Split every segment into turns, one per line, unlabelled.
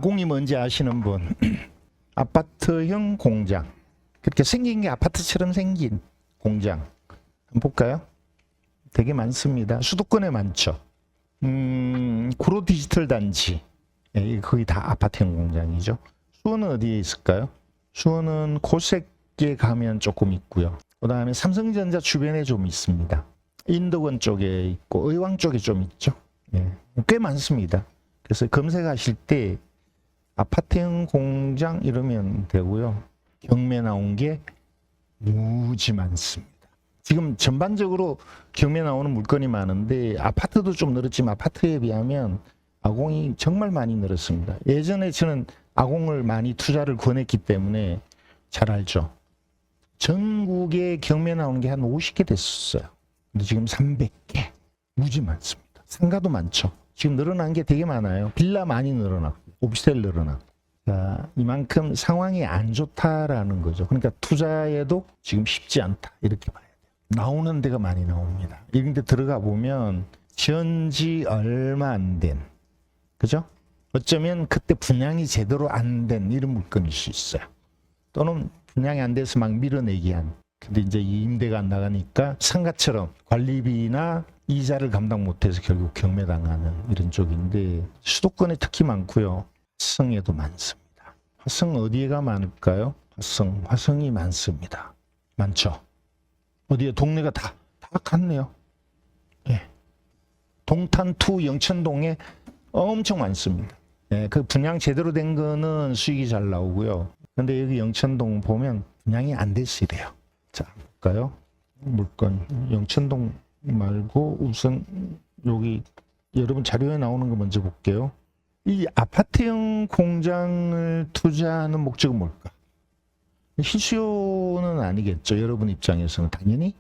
아공이 뭔지 아시는 분? 아파트형 공장. 그렇게 생긴 게 아파트처럼 생긴 공장. 한번 볼까요? 되게 많습니다. 수도권에 많죠. 구로 디지털 단지. 예, 거의 다 아파트형 공장이죠. 수원은 어디에 있을까요? 수원은 고색에 가면 조금 있고요. 그 다음에 삼성전자 주변에 좀 있습니다. 인덕원 쪽에 있고 의왕 쪽에 좀 있죠. 예, 꽤 많습니다. 그래서 검색하실 때 아파트형 공장 이러면 되고요. 경매 나온 게 무지 많습니다. 지금 전반적으로 경매 나오는 물건이 많은데 아파트도 좀 늘었지만 아파트에 비하면 아공이 정말 많이 늘었습니다. 예전에 저는 아공을 많이 투자를 권했기 때문에 잘 알죠. 전국에 경매 나오는 게 한 50개 됐었어요. 근데 지금 300개. 무지 많습니다. 상가도 많죠. 지금 늘어난 게 되게 많아요. 빌라 많이 늘어났고 오피스텔 늘어났고. 자, 이만큼 상황이 안 좋다라는 거죠. 그러니까 투자에도 지금 쉽지 않다 이렇게 봐야 돼요. 나오는 데가 많이 나옵니다. 이런 데 들어가 보면 전지 얼마 안 된, 그죠? 어쩌면 그때 분양이 제대로 안 된 이런 물건일 수 있어요. 또는 분양이 안 돼서 막 밀어내기 한. 근데 이제 이 임대가 안 나가니까 상가처럼 관리비나 이자를 감당 못해서 결국 경매당하는 이런 쪽인데 수도권에 특히 많고요. 화성에도 많습니다. 화성 어디가 많을까요? 화성이 많습니다. 많죠. 어디에 동네가 다 같네요. 예. 동탄2 영천동에 엄청 많습니다. 예, 그 분양 제대로 된 거는 수익이 잘 나오고요. 근데 여기 영천동 보면 분양이 안 돼서 이래요. 자, 볼까요? 물건 영천동 말고 우선 여기 여러분 자료에 나오는 거 먼저 볼게요. 이 아파트형 공장을 투자하는 목적은 뭘까? 실수요는 아니겠죠. 여러분 입장에서는 당연히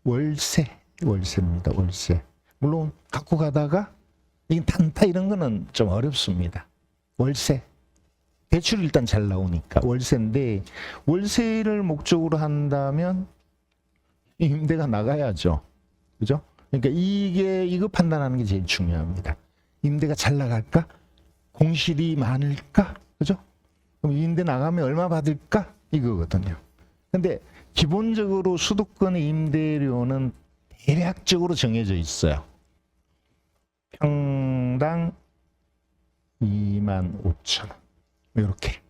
월세입니다. 월세. 물론 갖고 가다가 이 단타 이런 거는 좀 어렵습니다. 월세. 대출이 일단 잘 나오니까 월세인데 월세를 목적으로 한다면 임대가 나가야죠. 그죠? 그러니까 이거 판단하는 게 제일 중요합니다. 임대가 잘 나갈까? 공실이 많을까? 그죠? 그럼 임대 나가면 얼마 받을까? 이거거든요. 근데 기본적으로 수도권의 임대료는 대략적으로 정해져 있어요. 평당 25,000원. 이렇게.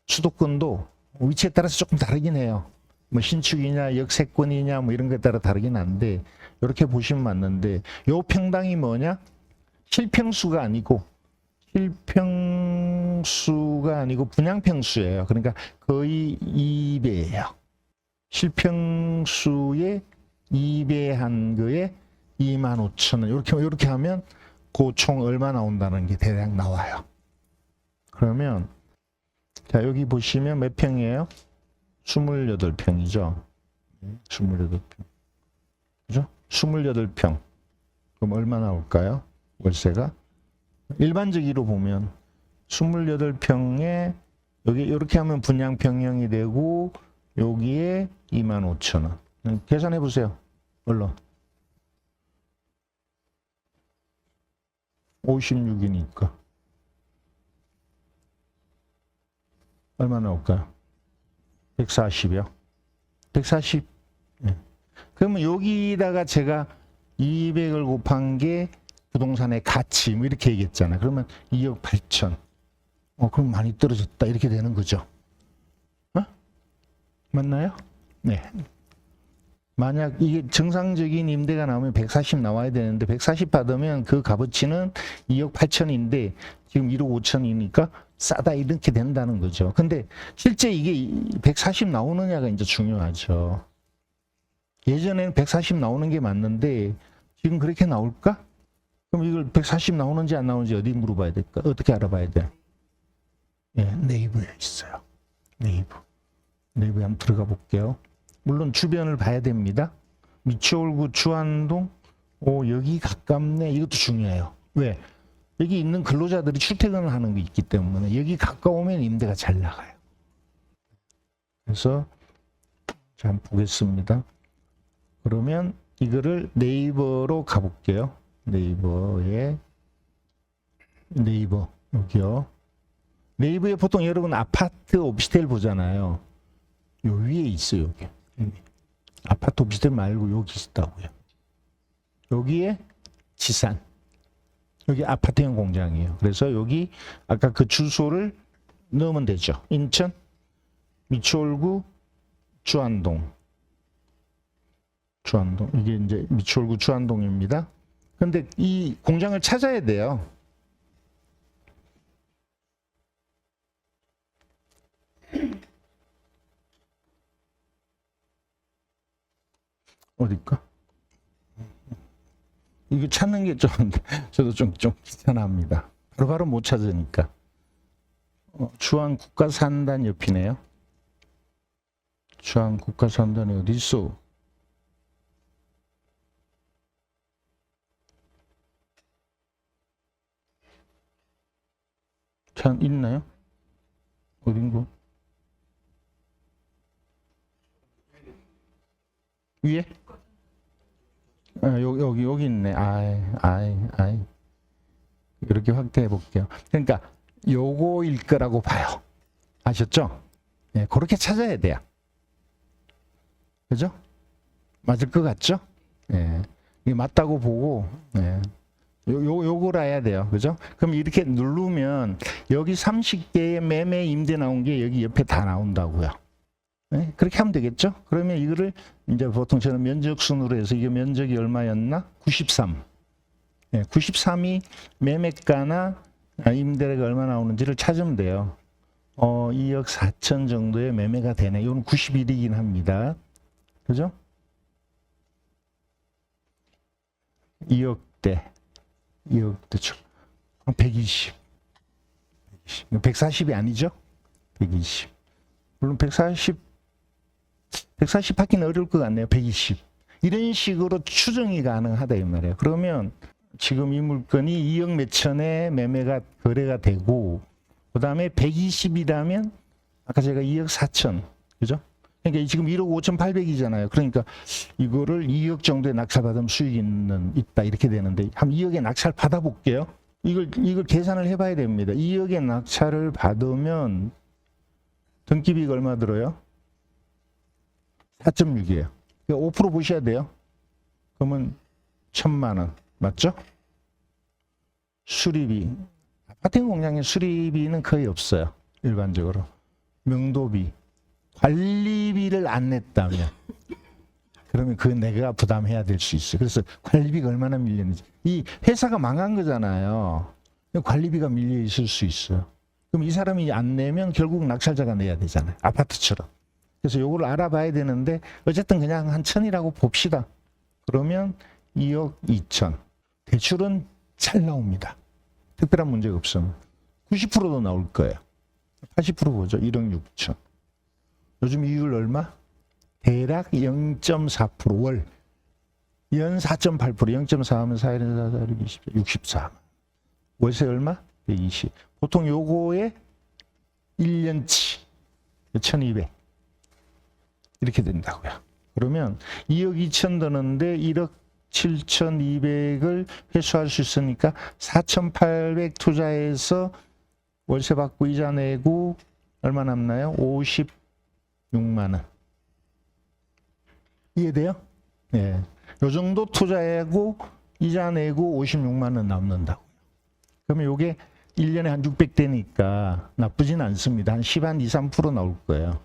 수도권도 위치에 따라서 조금 다르긴 해요. 뭐 신축이냐 역세권이냐 뭐 이런 거에 따라 다르긴 한데 이렇게 보시면 맞는데 요 평당이 뭐냐? 실평수가 아니고 분양평수예요. 그러니까 거의 2배예요. 실평수의 2배 한 거에 25,000원. 이렇게 하면 그 총 얼마 나온다는 게 대략 나와요. 그러면 자 여기 보시면 몇 평이에요? 28평이죠. 28평. 그죠? 28평. 그럼 얼마 나올까요? 월세가? 일반적으로 보면 28평에 여기 이렇게 하면 분양 평형이 되고 여기에 25,000원. 계산해 보세요. 얼른. 56이니까 얼마 나올까요? 140이요. 140. 네. 그러면 여기다가 제가 200을 곱한 게 부동산의 가치 뭐 이렇게 얘기했잖아요. 그러면 2억 8천. 그럼 많이 떨어졌다 이렇게 되는 거죠. 맞나요? 네. 만약 이게 정상적인 임대가 나오면 140 나와야 되는데 140 받으면 그 값어치는 2억 8천인데 지금 1억 5천이니까 싸다 이렇게 된다는 거죠. 근데 실제 이게 140 나오느냐가 이제 중요하죠. 예전에는 140 나오는 게 맞는데 지금 그렇게 나올까? 그럼 이걸 140 나오는지 안 나오는지 어디 물어봐야 될까? 어떻게 알아봐야 돼? 예, 네이버에 있어요. 네이버에 한번 들어가 볼게요. 물론 주변을 봐야 됩니다. 미추홀구 주안동, 여기 가깝네. 이것도 중요해요. 왜? 여기 있는 근로자들이 출퇴근을 하는 게 있기 때문에 여기 가까우면 임대가 잘 나가요. 그래서 자, 한번 보겠습니다. 그러면 이거를 네이버로 가볼게요. 네이버 여기요. 네이버에 보통 여러분 아파트 오피스텔 보잖아요. 요 위에 있어요, 여기. 아파트 오피스텔 말고 여기 있다고요. 여기에 지산. 여기 아파트형 공장이에요. 그래서 여기 아까 그 주소를 넣으면 되죠. 인천 미추홀구 주안동. 주안동. 이게 이제 미추홀구 주안동입니다. 근데 이 공장을 찾아야 돼요. 어딜까? 이거 찾는 게 좀, 저도 좀 귀찮아합니다. 바로바로 못 찾으니까. 주한 국가산단 옆이네요. 주한 국가산단이 어디 있어? 참 있나요? 어딘고? 위에? 아, 여기 있네. 아이. 이렇게 확대해 볼게요. 그러니까 요거일 거라고 봐요. 아셨죠? 네, 그렇게 찾아야 돼요. 그죠? 맞을 것 같죠? 네. 이게 맞다고 보고, 네. 요걸 해야 돼요. 그죠? 그럼 이렇게 누르면 여기 30개의 매매 임대 나온 게 여기 옆에 다 나온다고요. 네? 그렇게 하면 되겠죠? 그러면 이거를 이제 보통 저는 면적순으로 해서 이게 면적이 얼마였나? 93. 네, 93이 매매가나 임대료가 얼마 나오는지를 찾으면 돼요. 2억 4천 정도의 매매가 되네. 이건 91이긴 합니다. 그죠? 2억대 쪽. 120. 140이 아니죠? 120. 물론 140 하기는 어려울 것 같네요. 120. 이런 식으로 추정이 가능하다 이 말이에요. 그러면 지금 이 물건이 2억 몇천에 매매가 거래가 되고 그 다음에 120이라면 아까 제가 2억 4천. 그죠? 그러니까 지금 1억 5,800이잖아요. 그러니까 이거를 2억 정도의 낙찰받으면 수익이 있다 이렇게 되는데 한 2억의 낙찰 받아볼게요. 이걸 계산을 해봐야 됩니다. 2억의 낙찰을 받으면 등기비가 얼마 들어요? 4.6이에요. 5% 보셔야 돼요. 그러면 1,000만 원 맞죠? 수리비. 아파트 공장에 수리비는 거의 없어요. 일반적으로. 명도비. 관리비를 안 냈다면 그러면 그 내가 부담해야 될 수 있어요. 그래서 관리비가 얼마나 밀렸는지. 이 회사가 망한 거잖아요. 관리비가 밀려 있을 수 있어요. 그럼 이 사람이 안 내면 결국 낙찰자가 내야 되잖아요. 아파트처럼. 그래서 요거를 알아봐야 되는데 어쨌든 그냥 한 1,000이라고 봅시다. 그러면 2억 2천. 대출은 잘 나옵니다. 특별한 문제가 없으면. 90%도 나올 거예요. 80% 보죠. 1억 6천. 요즘 이율 얼마? 대략 0.4% 월. 연 4.8%. 0.4 하면 4, 1, 4, 4, 6, 20, 64. 월세 얼마? 120. 보통 요거에 1년치 1,200. 이렇게 된다고요. 그러면 2억 2천 드는데 1억 7,200을 회수할 수 있으니까 4,800 투자해서 월세 받고 이자 내고 얼마 남나요? 56만 원. 이해돼요? 네. 요 정도 투자하고 이자 내고 56만 원 남는다고요. 그러면 요게 1년에 한 600대니까 나쁘진 않습니다. 한 10, 한 2, 3% 나올 거예요.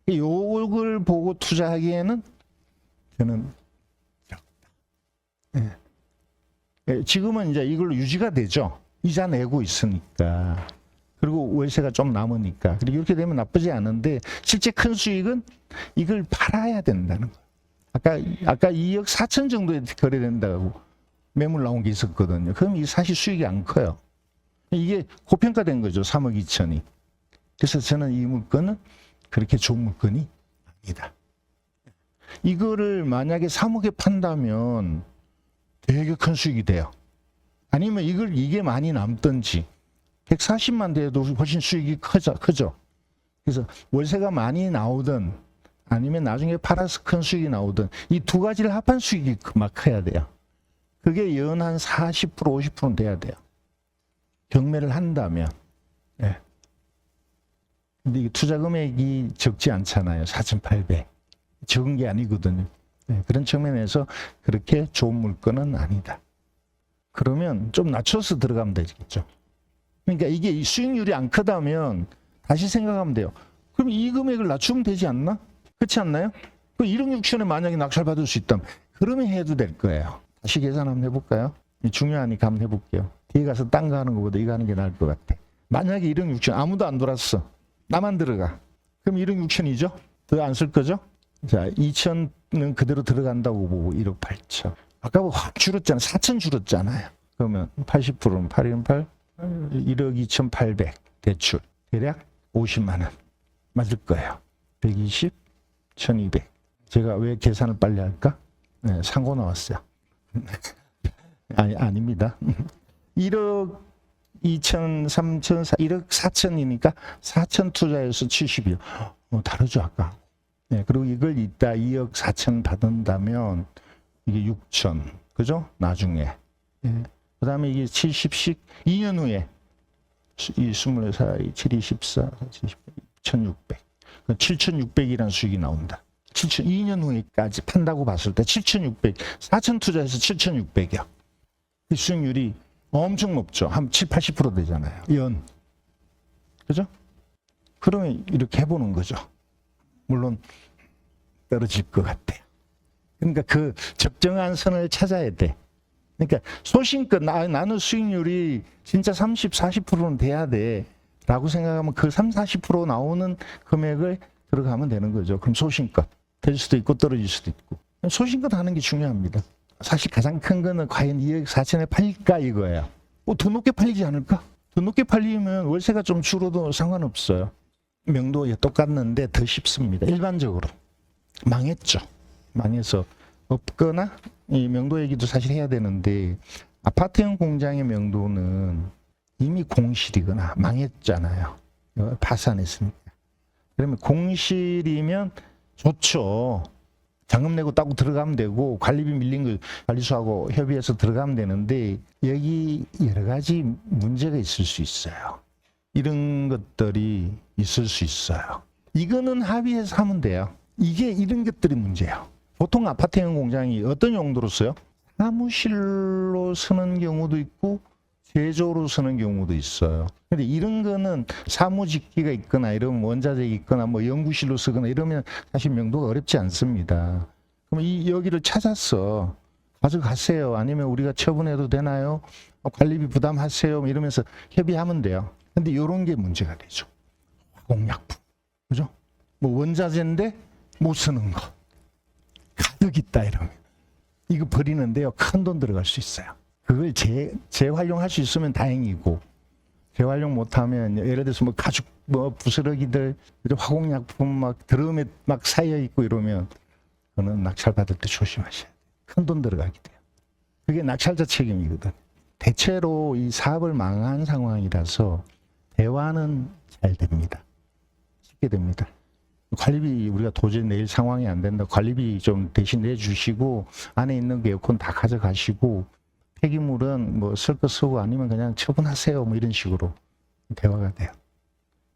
요걸 보고 투자하기에는 저는 적다. 네. 지금은 이제 이걸로 유지가 되죠. 이자 내고 있으니까. 그리고 월세가 좀 남으니까. 그리고 이렇게 되면 나쁘지 않은데 실제 큰 수익은 이걸 팔아야 된다는 거예요. 아까 2억 4천 정도에 거래된다고 매물 나온 게 있었거든요. 그럼 이게 사실 수익이 안 커요. 이게 고평가된 거죠. 3억 2천이. 그래서 저는 이 물건은 그렇게 좋은 물건이 아니다. 이거를 만약에 3억에 판다면 되게 큰 수익이 돼요. 아니면 이게 많이 남든지 140만 돼도 훨씬 수익이 크죠. 그래서 월세가 많이 나오든 아니면 나중에 팔아서 큰 수익이 나오든 이 두 가지를 합한 수익이 막 커야 돼요. 그게 연 한 40%, 50%는 돼야 돼요. 경매를 한다면, 예. 근데 이 투자 금액이 적지 않잖아요. 4,800. 적은 게 아니거든요. 예. 그런 측면에서 그렇게 좋은 물건은 아니다. 그러면 좀 낮춰서 들어가면 되겠죠. 그러니까 이게 수익률이 안 크다면 다시 생각하면 돼요. 그럼 이 금액을 낮추면 되지 않나? 그렇지 않나요? 그 1억 6천에 만약에 낙찰받을 수 있다면 그러면 해도 될 거예요. 다시 계산 한번 해볼까요? 중요하니까 한번 해볼게요. 뒤에 가서 딴 거 하는 것보다 이거 하는 게 나을 것 같아. 만약에 1억 6천 아무도 안 돌았어. 나만 들어가. 그럼 1억 6천이죠? 더 안 쓸 거죠? 자, 2천은 그대로 들어간다고 보고 1억 8천. 아까 확 줄었잖아요. 4천 줄었잖아요. 그러면 80%는 8이면 8, 1억 2,800 대출. 대략 50만 원. 맞을 거예요. 120, 1200. 제가 왜 계산을 빨리 할까? 네, 상고 나왔어요. 아닙니다. 1억 2천, 3천, 1억 4천이니까 4천 투자해서 70이요. 다르죠, 아까. 네, 그리고 이걸 이따 2억 4천 받는다면 이게 6천. 그죠? 나중에. 네. 그 다음에 이게 70씩 2년 후에 이 24, 7, 24, 70, 1,600. 7,600이라는 수익이 나온다. 2년 후에까지 판다고 봤을 때 7,600, 4천 투자해서 7,600이요. 이 수익률이 엄청 높죠. 한 7, 80% 되잖아요. 연. 그죠? 그러면 이렇게 해보는 거죠. 물론 떨어질 것 같아요. 그러니까 그 적정한 선을 찾아야 돼. 그러니까 소신껏 나는 수익률이 진짜 30, 40%는 돼야 돼. 라고 생각하면 그 3, 40% 나오는 금액을 들어가면 되는 거죠. 그럼 소신껏. 될 수도 있고 떨어질 수도 있고. 소신껏 하는 게 중요합니다. 사실 가장 큰 거는 과연 2억 4천에 팔릴까 이거예요. 더 높게 팔리지 않을까? 더 높게 팔리면 월세가 좀 줄어도 상관없어요. 명도에 똑같는데 더 쉽습니다. 일반적으로. 망했죠. 망해서 없거나 이 명도 얘기도 사실 해야 되는데 아파트형 공장의 명도는 이미 공실이거나 망했잖아요. 파산했으니까. 그러면 공실이면 좋죠. 잔금 내고 따고 들어가면 되고 관리비 밀린 거 관리소하고 협의해서 들어가면 되는데 여기 여러 가지 문제가 있을 수 있어요. 이런 것들이 있을 수 있어요. 이거는 합의해서 하면 돼요. 이게 이런 것들이 문제예요. 보통 아파트형 공장이 어떤 용도로 써요? 사무실로 쓰는 경우도 있고 제조로 쓰는 경우도 있어요. 근데 이런 거는 사무직기가 있거나 이러면 원자재가 있거나 뭐 연구실로 쓰거나 이러면 사실 명도가 어렵지 않습니다. 그럼 여기를 찾았어. 가져가세요. 아니면 우리가 처분해도 되나요? 관리비 부담하세요. 이러면서 협의하면 돼요. 근데 이런 게 문제가 되죠. 화공약품. 그죠? 뭐 원자재인데 못 쓰는 거. 가득 있다 이러면. 이거 버리는데요. 큰 돈 들어갈 수 있어요. 그걸 재활용할 수 있으면 다행이고 재활용 못하면 예를 들어서 뭐 가죽 뭐 부스러기들 화공약품 막 드럼에 막 쌓여 있고 이러면 그거는 낙찰 받을 때 조심하셔야 돼요. 큰 돈 들어가게 돼요. 그게 낙찰자 책임이거든. 대체로 이 사업을 망한 상황이라서 대화는 잘 됩니다. 쉽게 됩니다. 관리비 우리가 도저히 낼 상황이 안 된다. 관리비 좀 대신 내주시고 안에 있는 게 에어컨 다 가져가시고 폐기물은 뭐 쓸 거 쓰고 아니면 그냥 처분하세요. 뭐 이런 식으로 대화가 돼요.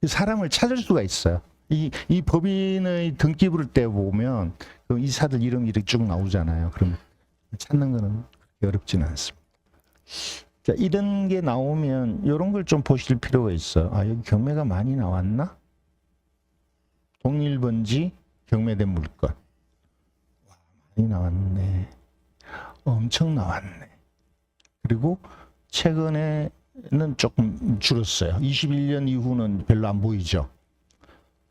사람을 찾을 수가 있어요. 이 법인의 등기부를 떼보면 그 이사들 이름이 이렇게 쭉 나오잖아요. 그럼 찾는 거는 그렇게 어렵지는 않습니다. 자, 이런 게 나오면 이런 걸 좀 보실 필요가 있어요. 아, 여기 경매가 많이 나왔나? 동일번지 경매된 물건. 와, 많이 나왔네. 엄청 나왔네. 그리고 최근에는 조금 줄었어요. 21년 이후는 별로 안 보이죠.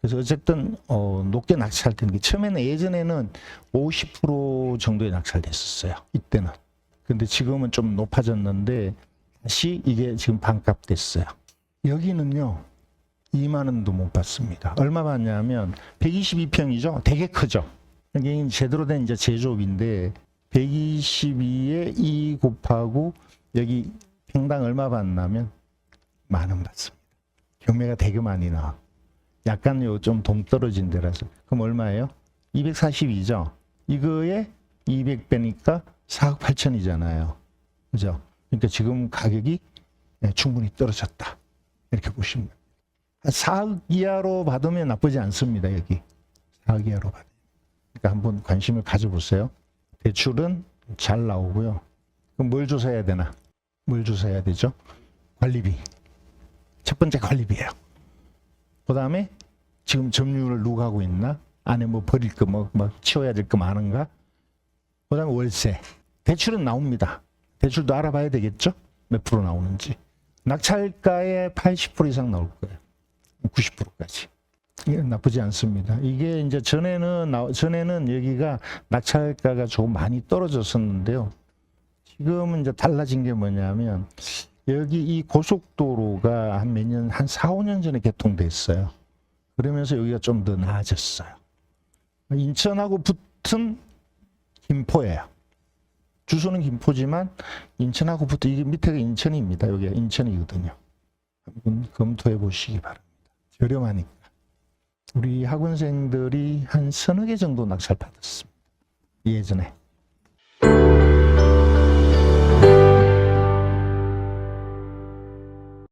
그래서 어쨌든 높게 낙찰되는 게 처음에는 예전에는 50% 정도에 낙찰됐었어요. 이때는. 근데 지금은 좀 높아졌는데 다시 이게 지금 반값 됐어요. 여기는요. 2만 원도 못 받습니다. 얼마 받냐면 122평이죠. 되게 크죠. 이게 제대로 된 이제 제조업인데 122에 2 곱하고 여기 평당 얼마 받냐면 10,000원 받습니다. 경매가 되게 많이 나와. 약간 요 좀 동떨어진 데라서. 그럼 얼마예요? 242죠. 이거에 200배니까 4억 8천이잖아요. 그죠? 그러니까 지금 가격이 충분히 떨어졌다. 이렇게 보시면 됩니다. 4억 이하로 받으면 나쁘지 않습니다. 여기 4억 이하로 받으면. 그러니까 한번 관심을 가져보세요. 대출은 잘 나오고요. 그럼 뭘 조사해야 되나? 뭘 조사해야 되죠? 관리비. 첫 번째 관리비예요. 그 다음에 지금 점유율을 누가 하고 있나? 안에 뭐 버릴 거, 뭐 치워야 될 거 많은가? 그 다음에 월세. 대출은 나옵니다. 대출도 알아봐야 되겠죠? 몇 프로 나오는지. 낙찰가의 80% 이상 나올 거예요. 90%까지. 이게 나쁘지 않습니다. 이게 이제 전에는 여기가 낙찰가가 조금 많이 떨어졌었는데요. 지금은 이제 달라진 게 뭐냐면 여기 이 고속도로가 한 몇 년, 한 4, 5년 전에 개통됐어요. 그러면서 여기가 좀 더 나아졌어요. 인천하고 붙은 김포예요. 주소는 김포지만 인천하고 붙은, 이게 밑에가 인천입니다. 여기가 인천이거든요. 한번 검토해 보시기 바랍니다. 저렴하니까. 우리 학원생들이 한 서너 개 정도 낙찰 받았습니다. 예전에.